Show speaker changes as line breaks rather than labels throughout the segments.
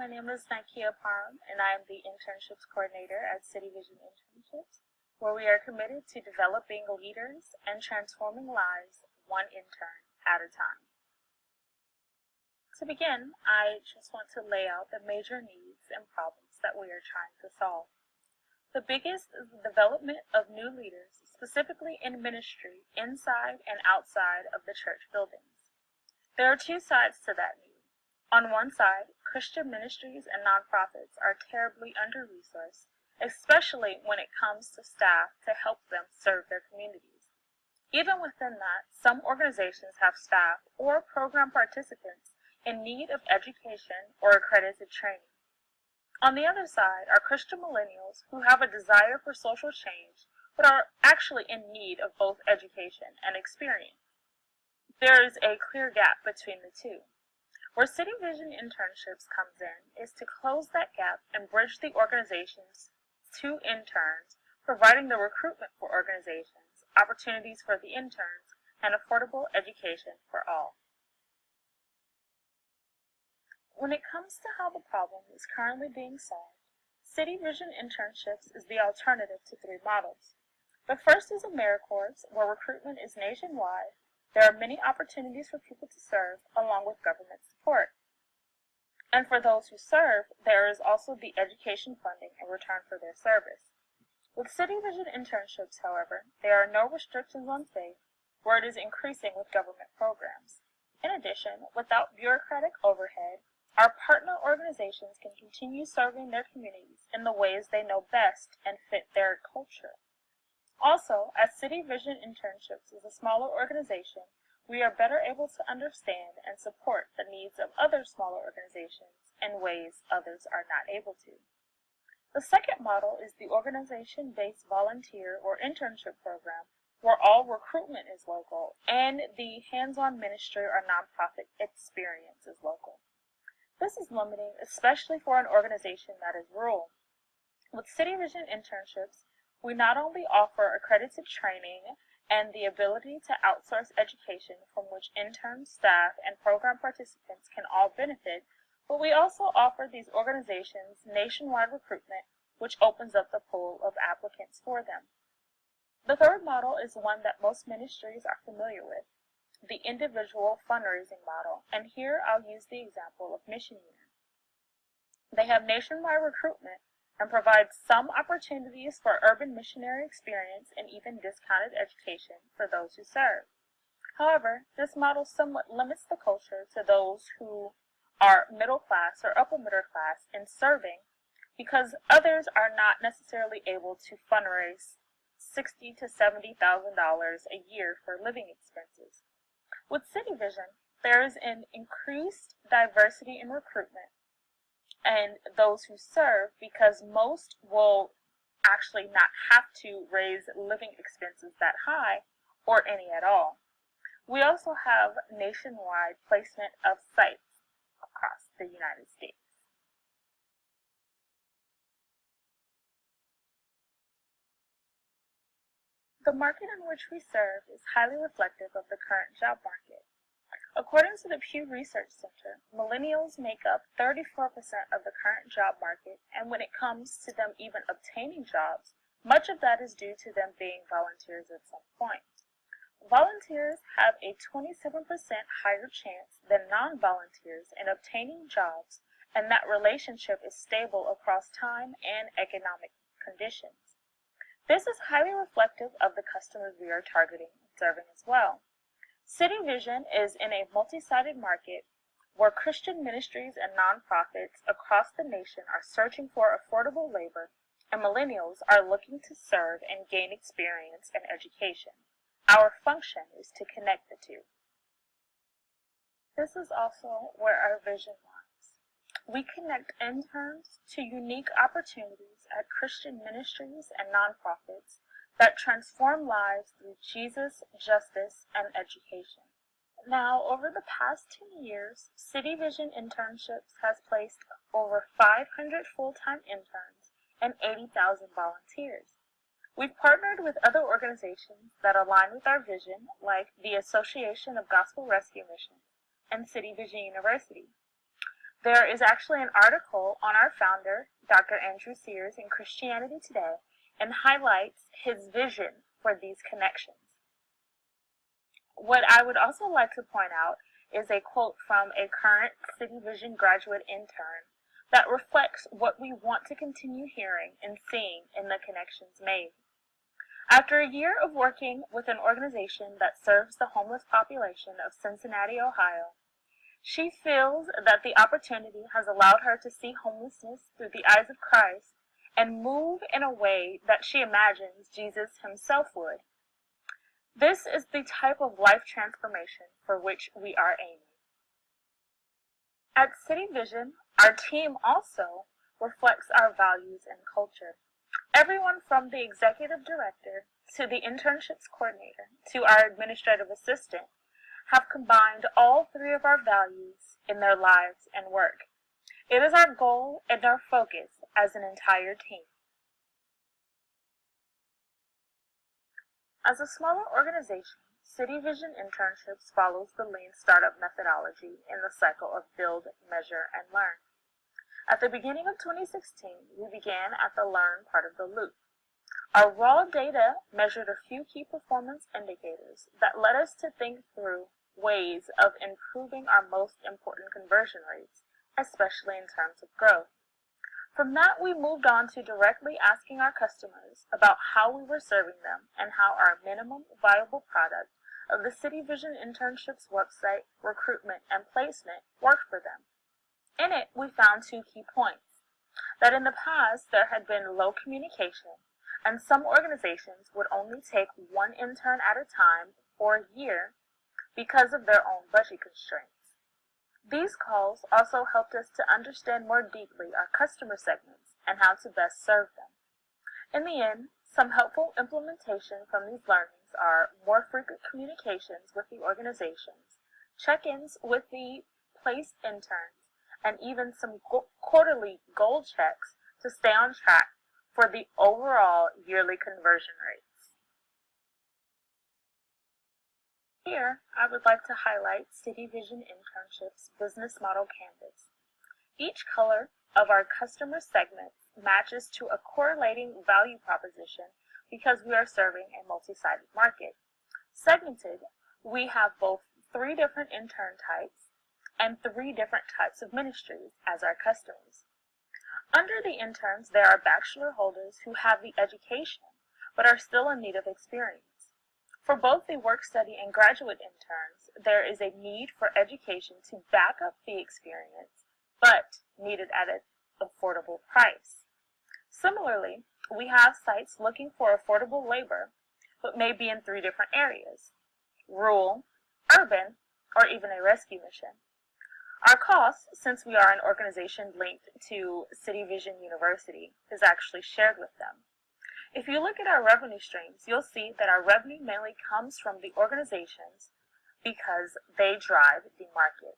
My name is Nakia Parham, and I am the Internships Coordinator at City Vision Internships, where we are committed to developing leaders and transforming lives one intern at a time. To begin, I just want to lay out the major needs and problems that we are trying to solve. The biggest is the development of new leaders, specifically in ministry, inside and outside of the church buildings. There are two sides to that need. On one side, Christian ministries and nonprofits are terribly under-resourced, especially when it comes to staff to help them serve their communities. Even within that, some organizations have staff or program participants in need of education or accredited training. On the other side are Christian millennials who have a desire for social change, but are actually in need of both education and experience. There is a clear gap between the two. Where City Vision Internships comes in is to close that gap and bridge the organizations to interns, providing the recruitment for organizations, opportunities for the interns, and affordable education for all. When it comes to how the problem is currently being solved, City Vision Internships is the alternative to three models. The first is AmeriCorps, where recruitment is nationwide. There are many opportunities for people to serve, along with government support. And for those who serve, there is also the education funding in return for their service. With City Vision Internships, however, there are no restrictions on faith, where it is increasing with government programs. In addition, without bureaucratic overhead, our partner organizations can continue serving their communities in the ways they know best and fit their culture. Also, as City Vision Internships is a smaller organization, we are better able to understand and support the needs of other smaller organizations in ways others are not able to. The second model is the organization-based volunteer or internship program, where all recruitment is local and the hands-on ministry or nonprofit experience is local. This is limiting, especially for an organization that is rural. With City Vision Internships, we not only offer accredited training and the ability to outsource education from which interns, staff, and program participants can all benefit, but we also offer these organizations nationwide recruitment, which opens up the pool of applicants for them. The third model is one that most ministries are familiar with, the individual fundraising model, and here I'll use the example of Mission Year. They have nationwide recruitment and provides some opportunities for urban missionary experience and even discounted education for those who serve. However, this model somewhat limits the culture to those who are middle class or upper middle class in serving, because others are not necessarily able to fundraise $60,000 to $70,000 a year for living expenses. With City Vision, there is an increased diversity in recruitment and those who serve, because most will actually not have to raise living expenses that high or any at all. We also have nationwide placement of sites across the United States. The market in which we serve is highly reflective of the current job market. According to the Pew Research Center, millennials make up 34% of the current job market, and when it comes to them even obtaining jobs, much of that is due to them being volunteers at some point. Volunteers have a 27% higher chance than non-volunteers in obtaining jobs, and that relationship is stable across time and economic conditions. This is highly reflective of the customers we are targeting and serving as well. City Vision is in a multi-sided market where Christian ministries and nonprofits across the nation are searching for affordable labor, and millennials are looking to serve and gain experience and education. Our function is to connect the two. This is also where our vision lies. We connect interns to unique opportunities at Christian ministries and nonprofits that transform lives through Jesus, justice, and education. Now, over the past 10 years, City Vision Internships has placed over 500 full-time interns and 80,000 volunteers. We've partnered with other organizations that align with our vision, like the Association of Gospel Rescue Missions and City Vision University. There is actually an article on our founder, Dr. Andrew Sears, in Christianity Today, and highlights his vision for these connections. What I would also like to point out is a quote from a current City Vision graduate intern that reflects what we want to continue hearing and seeing in the connections made. After a year of working with an organization that serves the homeless population of Cincinnati, Ohio, she feels that the opportunity has allowed her to see homelessness through the eyes of Christ and move in a way that she imagines Jesus himself would. This is the type of life transformation for which we are aiming. At City Vision, our team also reflects our values and culture. Everyone from the executive director to the internships coordinator to our administrative assistant have combined all three of our values in their lives and work. It is our goal and our focus as an entire team. As a smaller organization, City Vision Internships follows the Lean Startup methodology in the cycle of build, measure, and learn. At the beginning of 2016, we began at the learn part of the loop. Our raw data measured a few key performance indicators that led us to think through ways of improving our most important conversion rates, especially in terms of growth. From that, we moved on to directly asking our customers about how we were serving them and how our minimum viable product of the City Vision Internships website, recruitment, and placement worked for them. In it, we found two key points: that in the past there had been low communication, and some organizations would only take one intern at a time for a year because of their own budget constraints. These calls also helped us to understand more deeply our customer segments and how to best serve them. In the end, some helpful implementation from these learnings are more frequent communications with the organizations, check-ins with the placed interns, and even some quarterly goal checks to stay on track for the overall yearly conversion rates. Here, I would like to highlight City Vision Internships Business Model Canvas. Each color of our customer segment matches to a correlating value proposition because we are serving a multi-sided market. Segmented, we have both 3 different intern types and 3 different types of ministries as our customers. Under the interns, there are bachelor holders who have the education but are still in need of experience. For both the work-study and graduate interns, there is a need for education to back up the experience, but needed at an affordable price. Similarly, we have sites looking for affordable labor, but may be in 3 different areas: rural, urban, or even a rescue mission. Our cost, since we are an organization linked to City Vision University, is actually shared with them. If you look at our revenue streams, you'll see that our revenue mainly comes from the organizations because they drive the market.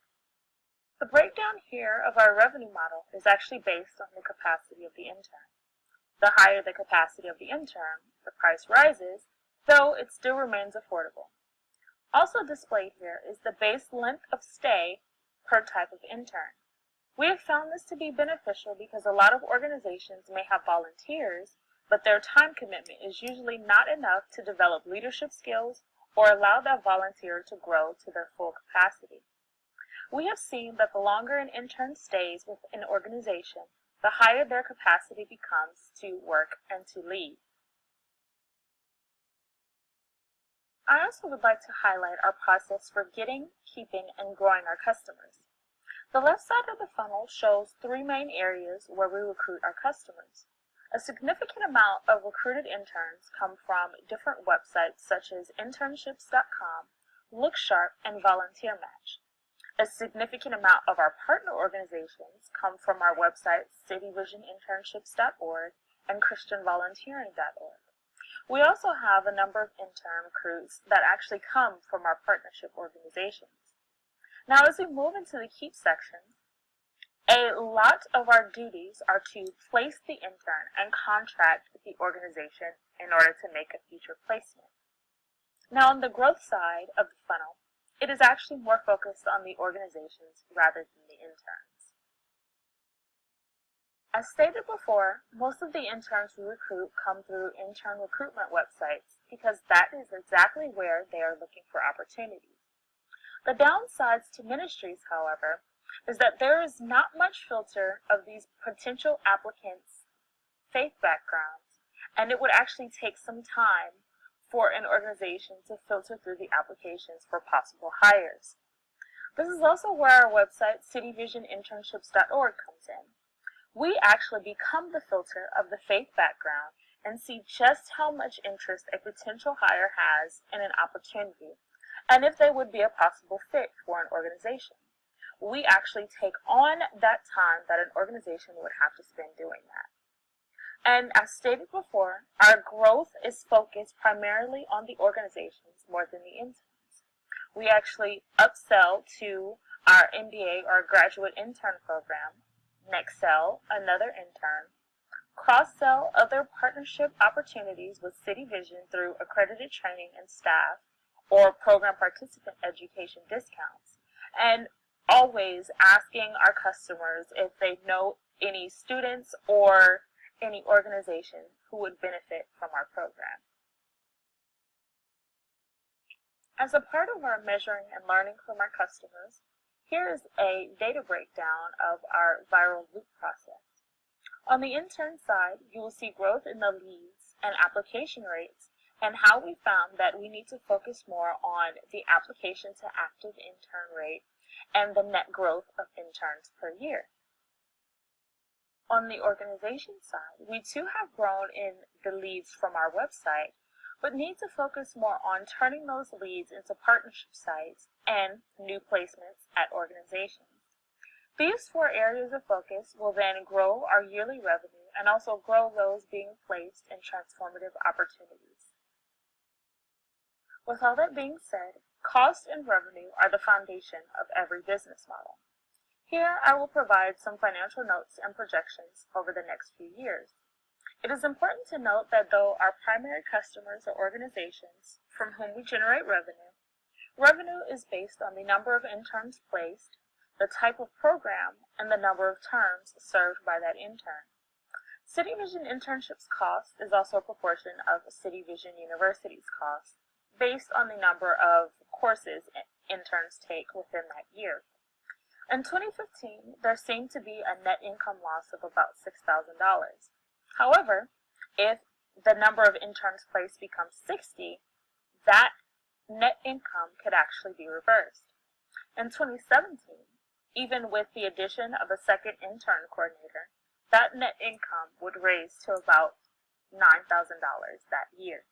The breakdown here of our revenue model is actually based on the capacity of the intern. The higher the capacity of the intern, the price rises, though it still remains affordable. Also displayed here is the base length of stay per type of intern. We have found this to be beneficial because a lot of organizations may have volunteers, but their time commitment is usually not enough to develop leadership skills or allow that volunteer to grow to their full capacity. We have seen that the longer an intern stays with an organization, the higher their capacity becomes to work and to lead. I also would like to highlight our process for getting, keeping, and growing our customers. The left side of the funnel shows 3 main areas where we recruit our customers. A significant amount of recruited interns come from different websites such as Internships.com, LookSharp, and Volunteer Match. A significant amount of our partner organizations come from our websites cityvisioninternships.org and christianvolunteering.org. We also have a number of intern recruits that actually come from our partnership organizations. Now, as we move into the keep section, a lot of our duties are to place the intern and contract with the organization in order to make a future placement. Now, on the growth side of the funnel, it is actually more focused on the organizations rather than the interns. As stated before, most of the interns we recruit come through intern recruitment websites because that is exactly where they are looking for opportunities. The downsides to ministries, however, is that there is not much filter of these potential applicants' faith backgrounds, and it would actually take some time for an organization to filter through the applications for possible hires. This is also where our website, cityvisioninternships.org, comes in. We actually become the filter of the faith background and see just how much interest a potential hire has in an opportunity, and if they would be a possible fit for an organization. We actually take on that time that an organization would have to spend doing that. And as stated before, our growth is focused primarily on the organizations more than the interns. We actually upsell to our MBA or graduate intern program, next sell another intern, cross-sell other partnership opportunities with City Vision through accredited training and staff or program participant education discounts, and always asking our customers if they know any students or any organization who would benefit from our program. As a part of our measuring and learning from our customers, here is a data breakdown of our viral loop process. On the intern side, you will see growth in the leads and application rates and how we found that we need to focus more on the application to active intern rate and the net growth of interns per year. On the organization side, we too have grown in the leads from our website, but need to focus more on turning those leads into partnership sites and new placements at organizations. These 4 areas of focus will then grow our yearly revenue and also grow those being placed in transformative opportunities. With all that being said, cost and revenue are the foundation of every business model. Here I will provide some financial notes and projections over the next few years. It is important to note that though our primary customers are organizations from whom we generate revenue, revenue is based on the number of interns placed, the type of program, and the number of terms served by that intern. City Vision Internships cost is also a proportion of City Vision University's cost, based on the number of courses interns take within that year. In 2015, there seemed to be a net income loss of about $6,000. However, if the number of interns placed becomes 60, that net income could actually be reversed. In 2017, even with the addition of a second intern coordinator, that net income would raise to about $9,000 that year.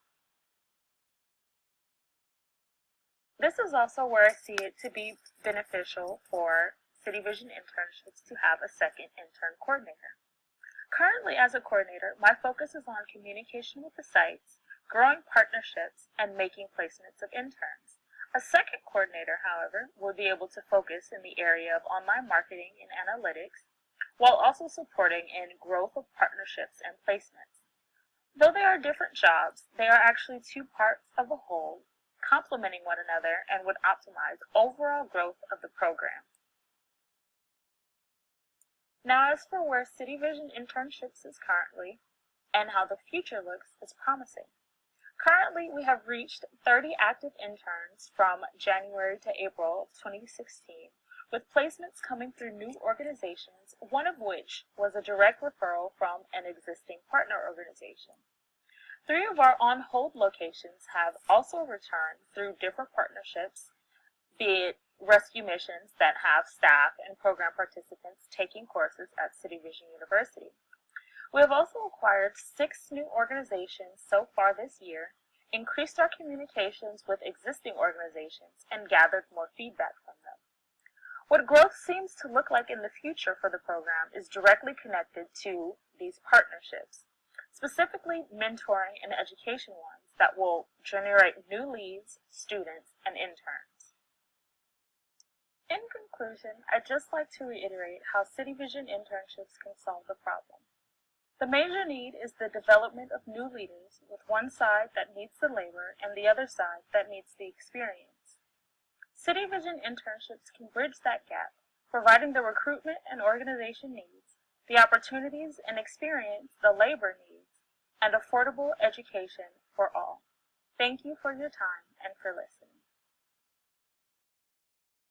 This is also where I see it to be beneficial for City Vision Internships to have a second intern coordinator. Currently, as a coordinator, my focus is on communication with the sites, growing partnerships, and making placements of interns. A second coordinator, however, will be able to focus in the area of online marketing and analytics, while also supporting in growth of partnerships and placements. Though they are different jobs, they are actually 2 parts of a whole, complementing one another and would optimize overall growth of the program. Now, as for where City Vision Internships is currently and how the future looks, is promising. Currently, we have reached 30 active interns from January to April of 2016, with placements coming through new organizations, one of which was a direct referral from an existing partner organization. 3 of our on-hold locations have also returned through different partnerships, be it rescue missions that have staff and program participants taking courses at City Vision University. We have also acquired 6 new organizations so far this year, increased our communications with existing organizations, and gathered more feedback from them. What growth seems to look like in the future for the program is directly connected to these partnerships, specifically mentoring and education ones that will generate new leads, students, and interns. In conclusion, I'd just like to reiterate how City Vision Internships can solve the problem. The major need is the development of new leaders, with one side that needs the labor and the other side that needs the experience. City Vision Internships can bridge that gap, providing the recruitment and organization needs, the opportunities and experience the labor needs, and affordable education for all. Thank you for your time and for listening.